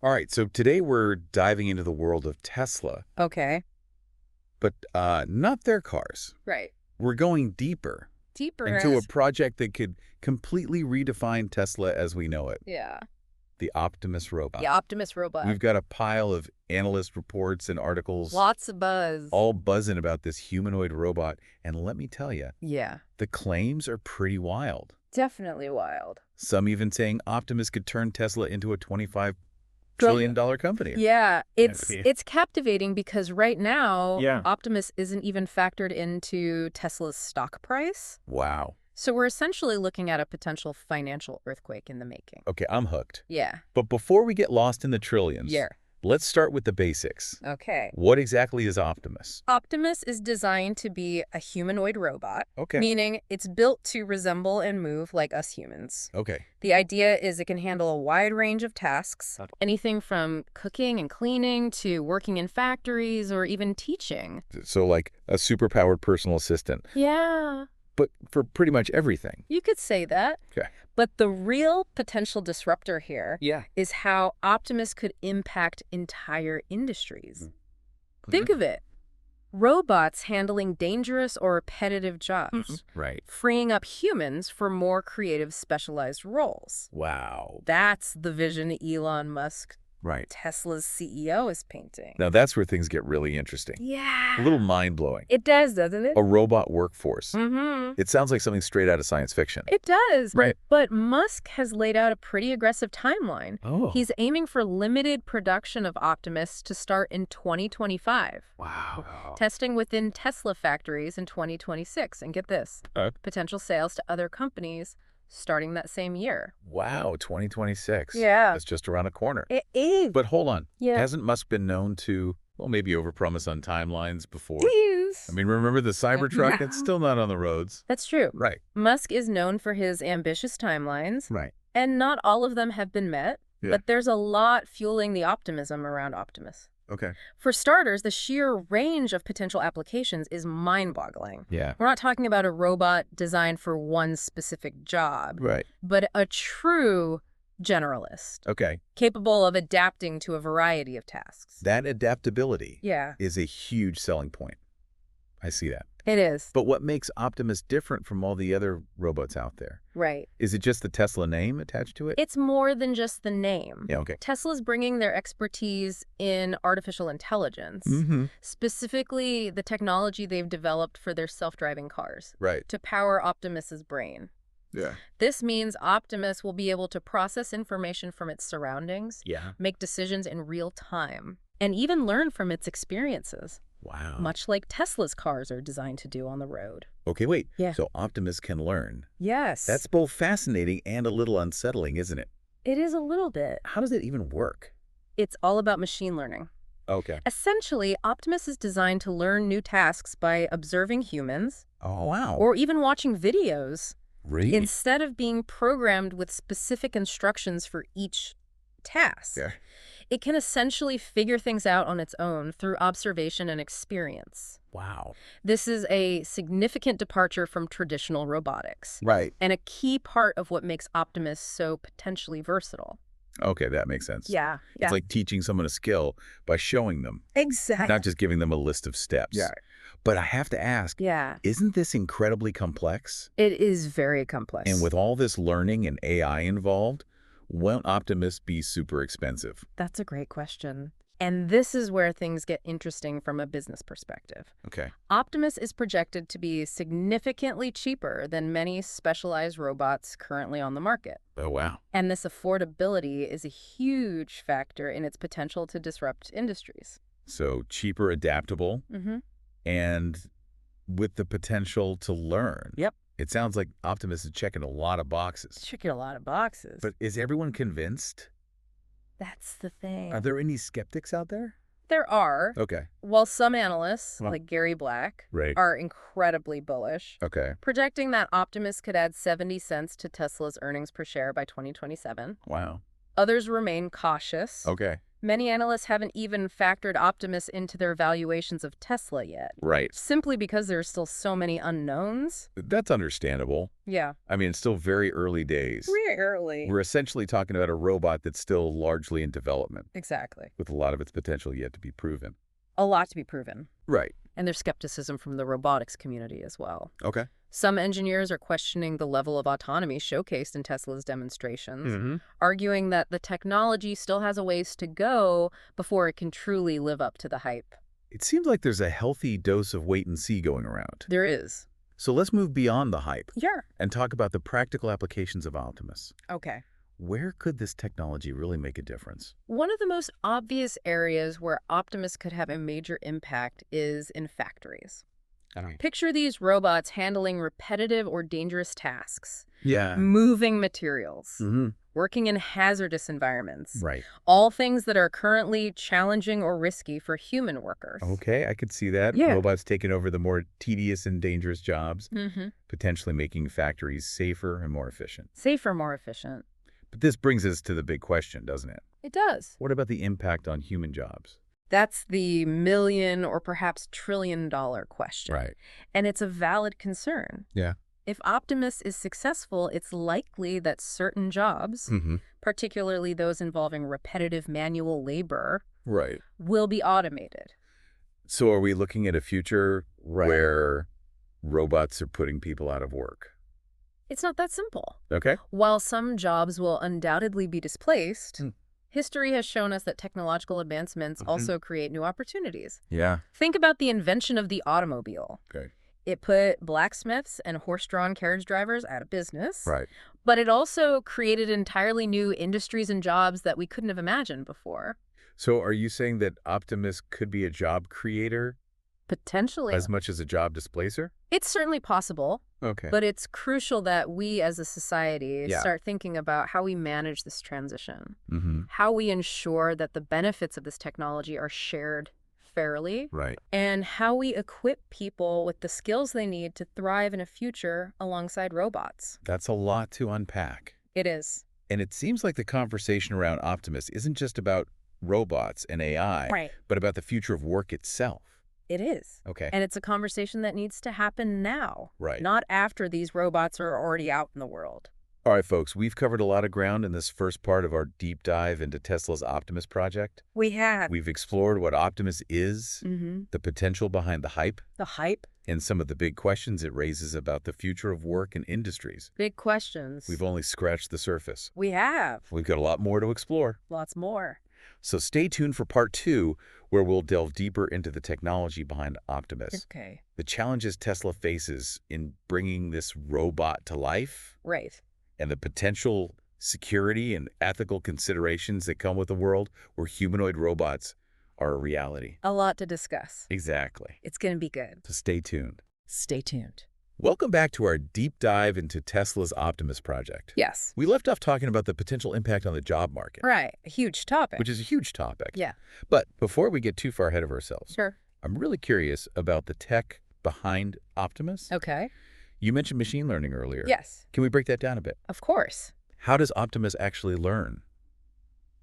All right, so today we're diving into the world of Tesla, Okay. but not their cars. Right. We're going deeper Deeper into a as... project that could completely redefine Tesla as we know it, Yeah. the Optimus The robot. Optimus robot. We've got a pile of analyst reports and articles Lots of buzz. all buzzing about this humanoid robot, and let me tell you, Yeah. the claims are pretty wild. Definitely wild. Some even saying Optimus could turn Tesla into a $25 trillion company. Yeah. It's Yeah. it's captivating because right now, Yeah. Optimus isn't even factored into Tesla's stock price. Wow. So we're essentially looking at a potential financial earthquake in the making. Okay, I'm hooked. Yeah. But before we get lost in the trillions, Yeah. let's start with the basics. Okay. What exactly is Optimus? Optimus is designed to be a humanoid robot, Okay. meaning it's built to resemble and move like us humans. Okay. The idea is it can handle a wide range of tasks, anything from cooking and cleaning to working in factories or even teaching. So like a superpowered personal assistant, Yeah, but for pretty much everything. you could say that. Okay. But the real potential disruptor here is how Optimus could impact entire industries. Think of it. Robots handling dangerous or repetitive jobs, Right. freeing up humans for more creative, specialized roles. Wow. That's the vision Elon Musk, Right. Tesla's CEO, is painting. Now that's where things get really interesting. Yeah. A little mind-blowing. It does, doesn't it? A robot workforce. Mm-hmm. It sounds like something straight out of science fiction. It does. Right. But Musk has laid out a pretty aggressive timeline. Oh. He's aiming for limited production of Optimus to start in 2025. Wow. Testing within Tesla factories in 2026. And get this, potential sales to other companies starting that same year. Wow, 2026. Yeah. That's just around the corner. It is. But hold on. Yeah. Hasn't Musk been known to, well, maybe overpromise on timelines before? Please. I mean, remember the Cybertruck? It's still not on the roads. That's true. Right. Musk is known for his ambitious timelines, Right. and not all of them have been met, but there's a lot fueling the optimism around Optimus. Okay. For starters, the sheer range of potential applications is mind-boggling. Yeah. We're not talking about a robot designed for one specific job, Right. but a true generalist, Okay. capable of adapting to a variety of tasks. That adaptability Yeah, is a huge selling point. I see that. it is. But what makes Optimus different from all the other robots out there? Right. Is it just the Tesla name attached to it? It's more than just the name. Yeah, okay. Tesla's bringing their expertise in artificial intelligence, specifically the technology they've developed for their self-driving cars, Right. to power Optimus's brain. Yeah. This means Optimus will be able to process information from its surroundings, Yeah. make decisions in real time, and even learn from its experiences, Wow. much like Tesla's cars are designed to do on the road. Okay, wait. Yeah. So Optimus can learn. Yes. That's both fascinating and a little unsettling, isn't it? It is a little bit. How does it even work? It's all about machine learning. Okay. Essentially, Optimus is designed to learn new tasks by observing humans Oh, wow. or even watching videos Really? instead of being programmed with specific instructions for each task. Yeah. It can essentially figure things out on its own through observation and experience. Wow. This is a significant departure from traditional robotics Right. and a key part of what makes Optimus so potentially versatile. Okay, that makes sense. Yeah. It's like teaching someone a skill by showing them, Exactly. not just giving them a list of steps. Yeah. But I have to ask, Yeah. isn't this incredibly complex? It is very complex. And with all this learning and AI involved, won't Optimus be super expensive? That's a great question. And this is where things get interesting from a business perspective. Okay. Optimus is projected to be significantly cheaper than many specialized robots currently on the market. Oh, wow. And this affordability is a huge factor in its potential to disrupt industries. So cheaper, adaptable, and with the potential to learn. Yep. It sounds like Optimus is checking a lot of boxes. It's checking a lot of boxes. But is everyone convinced? That's the thing. Are there any skeptics out there? There are. Okay. While some analysts, Well, like Gary Black, right. are incredibly bullish, Okay. projecting that Optimus could add 70 cents to Tesla's earnings per share by 2027. Wow. Others remain cautious. Okay. Many analysts haven't even factored Optimus into their valuations of Tesla yet. Right. Simply because there are still so many unknowns. That's understandable. Yeah. I mean, it's still very early days. Very early. We're essentially talking about a robot that's still largely in development. Exactly. With a lot of its potential yet to be proven. A lot to be proven. Right. And there's skepticism from the robotics community as well. Okay. Some engineers are questioning the level of autonomy showcased in Tesla's demonstrations, arguing that the technology still has a ways to go before it can truly live up to the hype. It seems like there's a healthy dose of wait and see going around. There is. So let's move beyond the hype. Yeah. And talk about the practical applications of Optimus. Okay. Where could this technology really make a difference? One of the most obvious areas where Optimus could have a major impact is in factories. Picture these robots handling repetitive or dangerous tasks. Yeah. Moving materials. Working in hazardous environments. Right. All things that are currently challenging or risky for human workers. Okay, I could see that. Yeah. Robots taking over the more tedious and dangerous jobs, potentially making factories safer and more efficient. Safer, more efficient. But this brings us to the big question, doesn't it? It does. What about the impact on human jobs? That's the million or perhaps trillion-dollar question. Right. And it's a valid concern. Yeah. If Optimus is successful, it's likely that certain jobs, particularly those involving repetitive manual labor, Right. will be automated. So are we looking at a future where robots are putting people out of work? It's not that simple. Okay. While some jobs will undoubtedly be displaced, history has shown us that technological advancements also create new opportunities. Yeah. Think about the invention of the automobile. Okay. It put blacksmiths and horse-drawn carriage drivers out of business. Right. But it also created entirely new industries and jobs that we couldn't have imagined before. So are you saying that Optimus could be a job creator Potentially. as much as a job displacer? It's certainly possible. Okay. But it's crucial that we as a society start thinking about how we manage this transition. How we ensure that the benefits of this technology are shared fairly. Right. And how we equip people with the skills they need to thrive in a future alongside robots. That's a lot to unpack. It is. And it seems like the conversation around Optimus isn't just about robots and AI, but about the future of work itself. It is. Okay. And it's a conversation that needs to happen now. Right. Not after these robots are already out in the world. All right, folks, we've covered a lot of ground in this first part of our deep dive into Tesla's Optimus project. We have. We've explored what Optimus is, the potential behind the hype, and some of the big questions it raises about the future of work and industries. Big questions. We've only scratched the surface. We have. We've got a lot more to explore. Lots more. So stay tuned for part 2, where we'll delve deeper into the technology behind Optimus. Okay. The challenges Tesla faces in bringing this robot to life. Right. And the potential security and ethical considerations that come with a world where humanoid robots are a reality. A lot to discuss. Exactly. It's going to be good. So stay tuned. Stay tuned. Welcome back to our deep dive into Tesla's Optimus project. Yes. We left off talking about the potential impact on the job market. Right. A huge topic. Which is a huge topic. Yeah. But before we get too far ahead of ourselves, Sure. I'm really curious about the tech behind Optimus. Okay. You mentioned machine learning earlier. Yes. Can we break that down a bit? Of course. How does Optimus actually learn?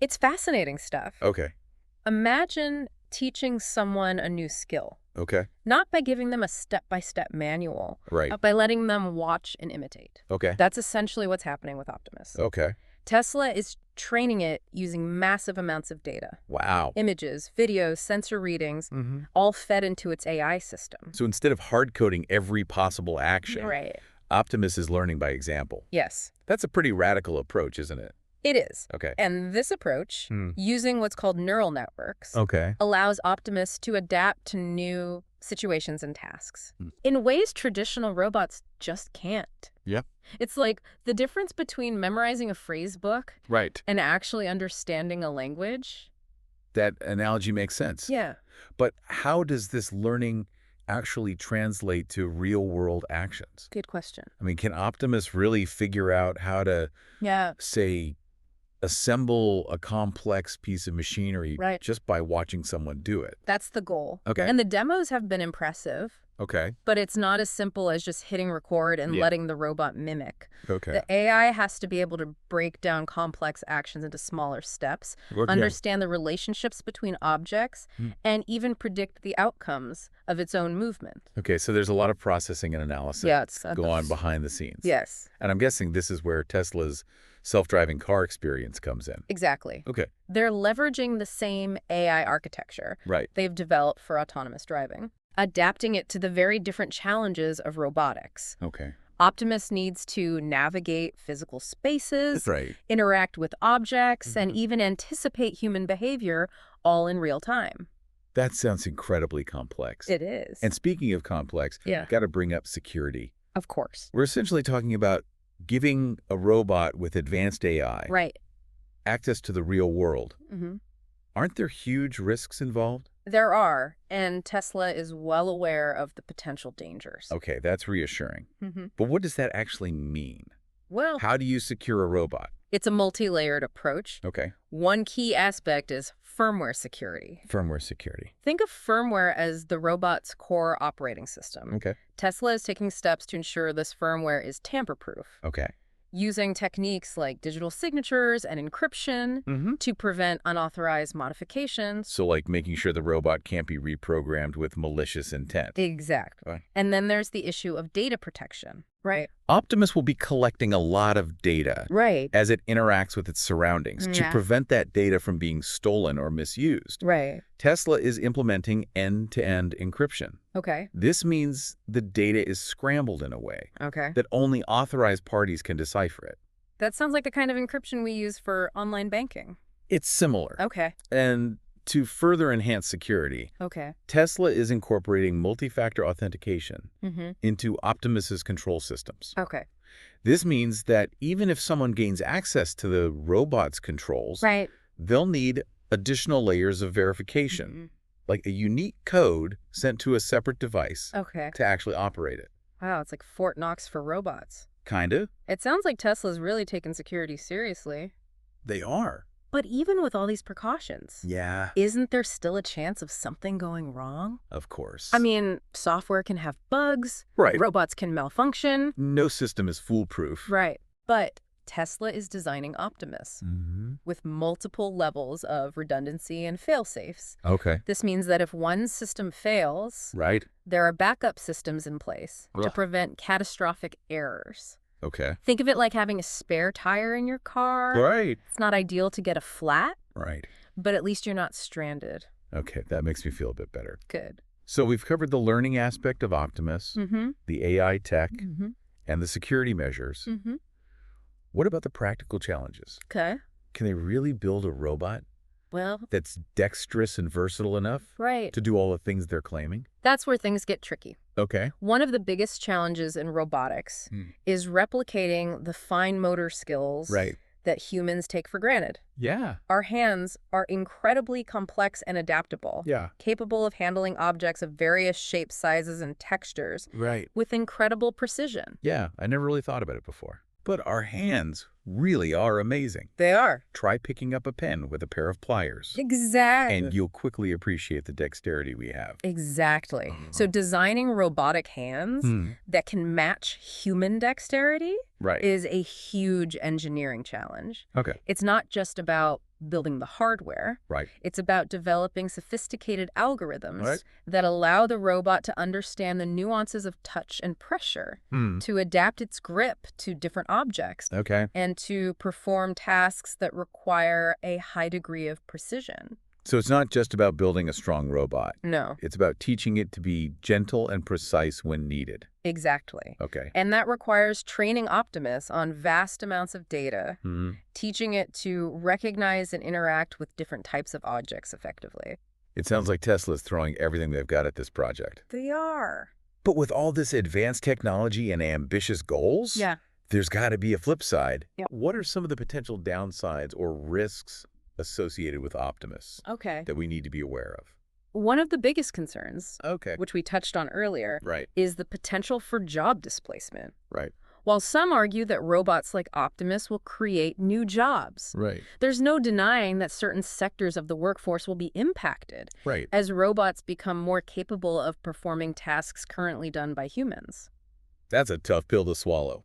It's fascinating stuff. Okay. Imagine teaching someone a new skill. Okay. Not by giving them a step-by-step manual, Right. but by letting them watch and imitate. Okay. That's essentially what's happening with Optimus. Okay. Tesla is training it using massive amounts of data. Wow. Images, videos, sensor readings, all fed into its AI system. So instead of hard-coding every possible action, Right. Optimus is learning by example. Yes. That's a pretty radical approach, isn't it? It is. Okay. And this approach, using what's called neural networks, Okay. allows Optimus to adapt to new situations and tasks in ways traditional robots just can't. Yeah. It's like the difference between memorizing a phrase book Right. and actually understanding a language. That analogy makes sense. Yeah. But how does this learning actually translate to real-world actions? Good question. I mean, can Optimus really figure out how to, say, assemble a complex piece of machinery just by watching someone do it? That's the goal. Okay. And the demos have been impressive. Okay. But it's not as simple as just hitting record and letting the robot mimic. Okay. The AI has to be able to break down complex actions into smaller steps, understand the relationships between objects, and even predict the outcomes of its own movement. Okay, so there's a lot of processing and analysis go on behind the scenes. Yes. And I'm guessing this is where Tesla's self-driving car experience comes in. Exactly. Okay. They're leveraging the same AI architecture they've developed for autonomous driving, adapting it to the very different challenges of robotics. Okay. Optimus needs to navigate physical spaces, interact with objects, and even anticipate human behavior all in real time. That sounds incredibly complex. It is. And speaking of complex, got to bring up security. Of course. We're essentially talking about giving a robot with advanced AI access to the real world. Aren't there huge risks involved? There are, and Tesla is well aware of the potential dangers. Okay, that's reassuring. But what does that actually mean? Well, how do you secure a robot? It's a multi-layered approach. Okay. One key aspect is firmware security. Firmware security. Think of firmware as the robot's core operating system. Okay. Tesla is taking steps to ensure this firmware is tamper-proof. Okay. Using techniques like digital signatures and encryption to prevent unauthorized modifications. So like making sure the robot can't be reprogrammed with malicious intent. Exactly. And then there's the issue of data protection. Optimus will be collecting a lot of data as it interacts with its surroundings to prevent that data from being stolen or misused. Tesla is implementing end-to-end encryption. This means the data is scrambled in a way that only authorized parties can decipher it. That sounds like the kind of encryption we use for online banking. It's similar. And to further enhance security, Tesla is incorporating multi-factor authentication into Optimus's control systems. This means that even if someone gains access to the robot's controls, they'll need additional layers of verification, like a unique code sent to a separate device to actually operate it. Wow, it's like Fort Knox for robots. Kind of. It sounds like Tesla's really taking security seriously. They are. But even with all these precautions, isn't there still a chance of something going wrong? Of course. I mean, software can have bugs. Robots can malfunction. No system is foolproof. But Tesla is designing Optimus with multiple levels of redundancy and fail-safes. This means that if one system fails, there are backup systems in place to prevent catastrophic errors. Think of it like having a spare tire in your car. It's not ideal to get a flat, but at least you're not stranded. Okay, that makes me feel a bit better. Good. So we've covered the learning aspect of Optimus, the AI tech, and the security measures. What about the practical challenges? Can they really build a robot that's dexterous and versatile enough to do all the things they're claiming? That's where things get tricky. One of the biggest challenges in robotics is replicating the fine motor skills that humans take for granted. Our hands are incredibly complex and adaptable, capable of handling objects of various shapes, sizes, and textures with incredible precision. I never really thought about it before. But our hands really are amazing. They are. Try picking up a pen with a pair of pliers. Exactly. And you'll quickly appreciate the dexterity we have. Exactly. So designing robotic hands that can match human dexterity is a huge engineering challenge. It's not just about building the hardware. It's about developing sophisticated algorithms that allow the robot to understand the nuances of touch and pressure, to adapt its grip to different objects, and to perform tasks that require a high degree of precision. So it's not just about building a strong robot. No. It's about teaching it to be gentle and precise when needed. Exactly. And that requires training Optimus on vast amounts of data, teaching it to recognize and interact with different types of objects effectively. It sounds like Tesla's throwing everything they've got at this project. They are. But with all this advanced technology and ambitious goals, there's got to be a flip side. What are some of the potential downsides or risks associated with Optimus that we need to be aware of? One of the biggest concerns, which we touched on earlier, is the potential for job displacement. while some argue that robots like Optimus will create new jobs. Right. There's no denying that certain sectors of the workforce will be impacted Right. as robots become more capable of performing tasks currently done by humans. That's a tough pill to swallow,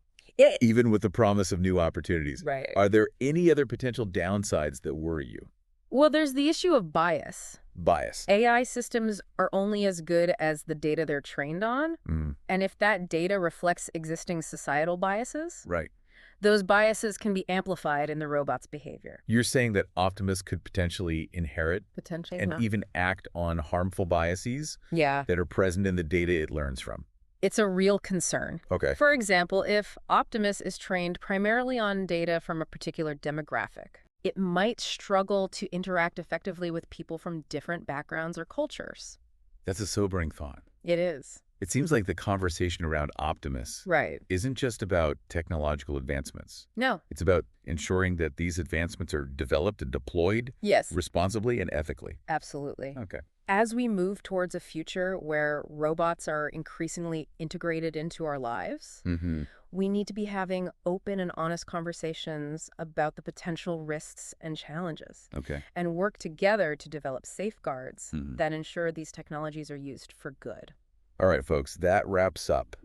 even with the promise of new opportunities. Right. Are there any other potential downsides that worry you? Well, there's the issue of bias. Bias. AI systems are only as good as the data they're trained on, and if that data reflects existing societal biases, Right. those biases can be amplified in the robot's behavior. You're saying that Optimus could potentially inherit and even act on harmful biases that are present in the data it learns from. It's a real concern. Okay. For example, if Optimus is trained primarily on data from a particular demographic, it might struggle to interact effectively with people from different backgrounds or cultures. That's a sobering thought. It is. It seems like the conversation around Optimus isn't just about technological advancements. No. It's about ensuring that these advancements are developed and deployed responsibly and ethically. Absolutely. Okay. As we move towards a future where robots are increasingly integrated into our lives, we need to be having open and honest conversations about the potential risks and challenges. Okay. And work together to develop safeguards that ensure these technologies are used for good. All right, folks, that wraps up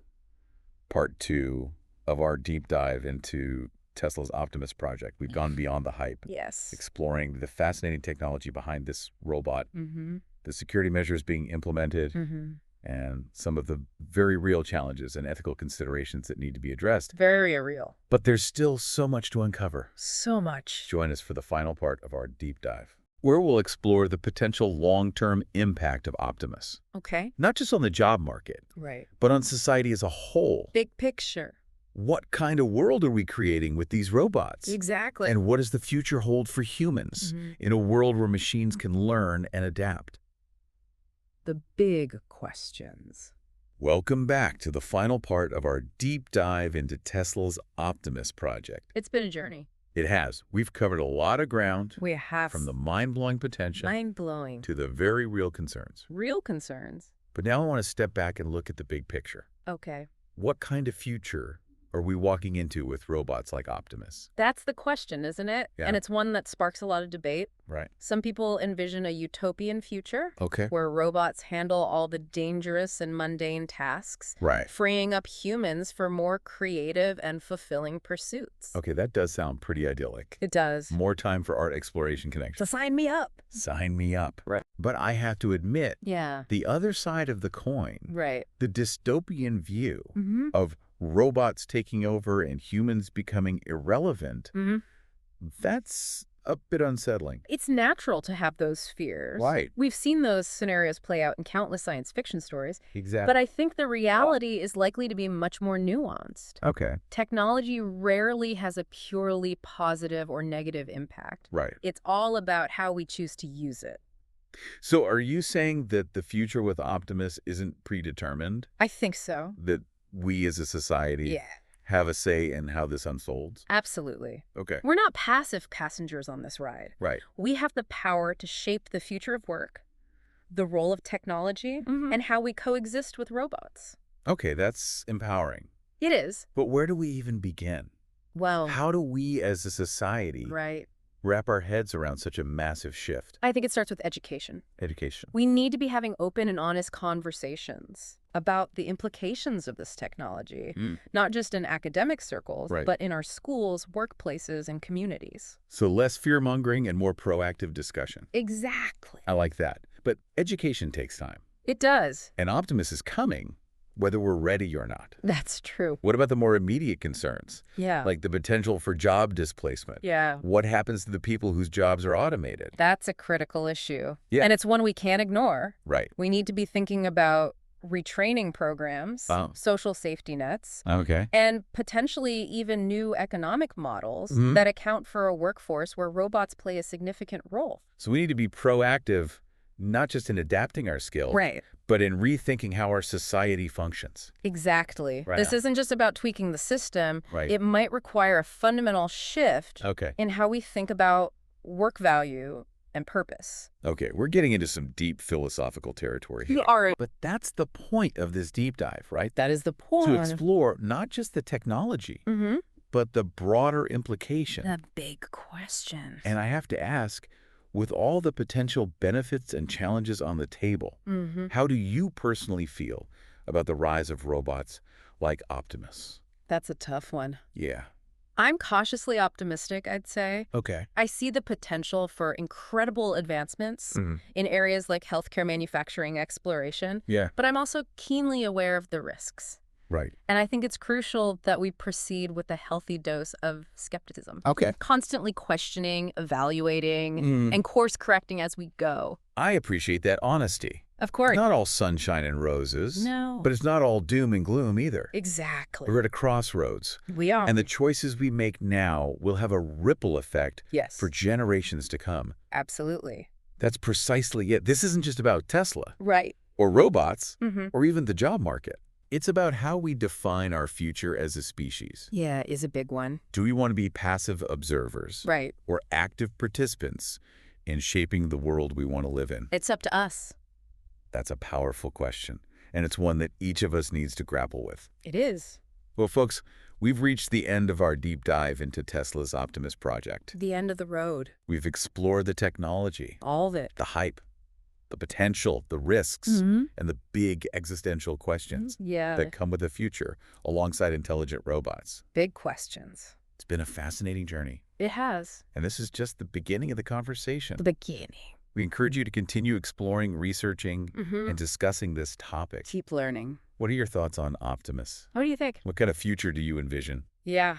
part 2 of our deep dive into Tesla's Optimus project. We've gone beyond the hype. Yes. Exploring the fascinating technology behind this robot, the security measures being implemented, and some of the very real challenges and ethical considerations that need to be addressed. Very real. But there's still so much to uncover. So much. Join us for the final part of our deep dive, where we'll explore the potential long-term impact of Optimus. Okay. Not just on the job market, but on society as a whole. Big picture. What kind of world are we creating with these robots? Exactly. And what does the future hold for humans in a world where machines can learn and adapt? The big questions. Welcome back to the final part of our deep dive into Tesla's Optimus project. It's been a journey. It has. We've covered a lot of ground. We have. From the mind-blowing potential to the very real concerns. Real concerns. But now I want to step back and look at the big picture. Okay. What kind of future are we walking into with robots like Optimus? That's the question, isn't it? Yeah. And it's one that sparks a lot of debate. Right. Some people envision a utopian future Okay. where robots handle all the dangerous and mundane tasks, Right. freeing up humans for more creative and fulfilling pursuits. Okay, that does sound pretty idyllic. It does. More time for art exploration connection. So sign me up. Sign me up. Right. But I have to admit, the other side of the coin, the dystopian view of robots taking over and humans becoming irrelevant, that's a bit unsettling. It's natural to have those fears. Right. We've seen those scenarios play out in countless science fiction stories. Exactly. But I think the reality is likely to be much more nuanced. Okay. Technology rarely has a purely positive or negative impact. Right. It's all about how we choose to use it. So are you saying that the future with Optimus isn't predetermined? I think so. That we as a society have a say in how this unfolds? Absolutely. Okay. We're not passive passengers on this ride. Right. We have the power to shape the future of work, the role of technology, and how we coexist with robots. Okay, that's empowering. It is. But where do we even begin? Well, how do we as a society wrap our heads around such a massive shift? I think it starts with education. Education. We need to be having open and honest conversations about the implications of this technology, not just in academic circles, but in our schools, workplaces, and communities. So less fear-mongering and more proactive discussion. Exactly. I like that. But education takes time. It does. And Optimus is coming, whether we're ready or not. That's true. What about the more immediate concerns? Yeah. Like the potential for job displacement. Yeah. What happens to the people whose jobs are automated? That's a critical issue. Yeah. And it's one we can't ignore. Right. We need to be thinking about retraining programs, social safety nets, and potentially even new economic models that account for a workforce where robots play a significant role. So we need to be proactive, not just in adapting our skills, but in rethinking how our society functions. Exactly. This isn't just about tweaking the system. It might require a fundamental shift in how we think about work value and purpose. Okay, we're getting into some deep philosophical territory here. You are. But that's the point of this deep dive, right? That is the point. To explore not just the technology, but the broader implication. The big question. And I have to ask, with all the potential benefits and challenges on the table, how do you personally feel about the rise of robots like Optimus? That's a tough one. Yeah. I'm cautiously optimistic, I'd say. Okay. I see the potential for incredible advancements in areas like healthcare manufacturing exploration. Yeah. But I'm also keenly aware of the risks. Right. And I think it's crucial that we proceed with a healthy dose of skepticism. Okay. Constantly questioning, evaluating, and course-correcting as we go. I appreciate that honesty. Of course. Not all sunshine and roses. No. But it's not all doom and gloom either. Exactly. We're at a crossroads. We are. And the choices we make now will have a ripple effect for generations to come. Absolutely. That's precisely it. This isn't just about Tesla. Right. Or robots. Or even the job market. It's about how we define our future as a species. Yeah, is a big one. Do we want to be passive observers? Right. Or active participants in shaping the world we want to live in? It's up to us. That's a powerful question, and it's one that each of us needs to grapple with. It is. Well, folks, we've reached the end of our deep dive into Tesla's Optimus project. The end of the road. We've explored the technology. All of it. The hype, the potential, the risks, and the big existential questions that come with the future alongside intelligent robots. Big questions. It's been a fascinating journey. It has. And this is just the beginning of the conversation. The beginning. We encourage you to continue exploring, researching, and discussing this topic. Keep learning. What are your thoughts on Optimus? What do you think? What kind of future do you envision? Yeah.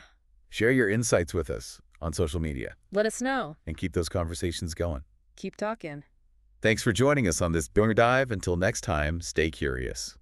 Share your insights with us on social media. Let us know. And keep those conversations going. Keep talking. Thanks for joining us on this deep dive. Until next time, stay curious.